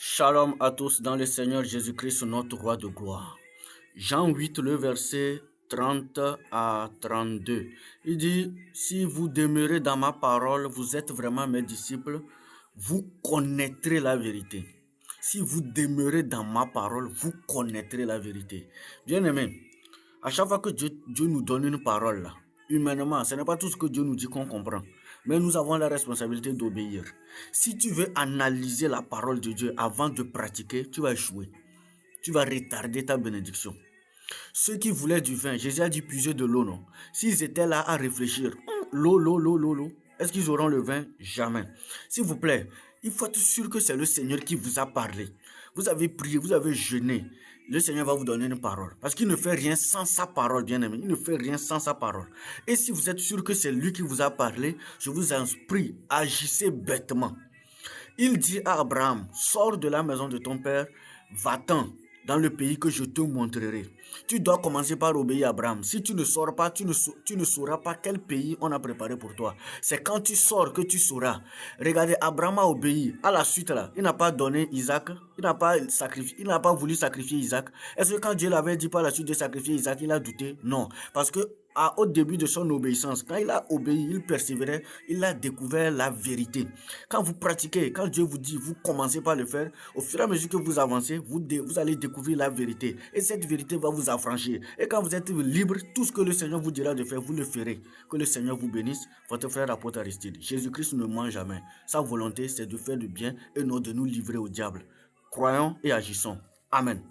Shalom à tous dans le Seigneur Jésus-Christ, notre roi de gloire. Jean 8, le verset 30 à 32. Il dit, si vous demeurez dans ma parole, vous êtes vraiment mes disciples, vous connaîtrez la vérité. Si vous demeurez dans ma parole, vous connaîtrez la vérité. Bien-aimés, à chaque fois que Dieu nous donne une parole, là, humainement, ce n'est pas tout ce que Dieu nous dit qu'on comprend. Mais nous avons la responsabilité d'obéir. Si tu veux analyser la parole de Dieu avant de pratiquer, tu vas échouer. Tu vas retarder ta bénédiction. Ceux qui voulaient du vin, Jésus a dit puiser de l'eau, non? S'ils étaient là à réfléchir, l'eau, est-ce qu'ils auront le vin? Jamais. S'il vous plaît, il faut être sûr que c'est le Seigneur qui vous a parlé. Vous avez prié, vous avez jeûné. Le Seigneur va vous donner une parole. Parce qu'il ne fait rien sans sa parole, bien-aimé. Il ne fait rien sans sa parole. Et si vous êtes sûr que c'est lui qui vous a parlé, je vous en prie, agissez bêtement. Il dit à Abraham, sors de la maison de ton père, va-t'en dans le pays que je te montrerai. Tu dois commencer par obéir à Abraham. Si tu ne sors pas, tu ne sauras pas quel pays on a préparé pour toi. C'est quand tu sors que tu sauras. Regardez, Abraham a obéi. À la suite, là, il n'a pas donné Isaac. Il n'a pas voulu sacrifier Isaac. Est-ce que quand Dieu l'avait dit par la suite de sacrifier Isaac, il a douté? Non. Parce que au début de son obéissance, quand il a obéi, il persévérait, il a découvert la vérité. Quand vous pratiquez, quand Dieu vous dit, vous commencez par le faire, au fur et à mesure que vous avancez, vous allez découvrir la vérité. Et cette vérité va vous affranchir. Et quand vous êtes libre, tout ce que le Seigneur vous dira de faire, vous le ferez. Que le Seigneur vous bénisse. Votre frère apôtre Aristide. Jésus-Christ ne ment jamais. Sa volonté, c'est de faire du bien et non de nous livrer au diable. Croyons et agissons. Amen.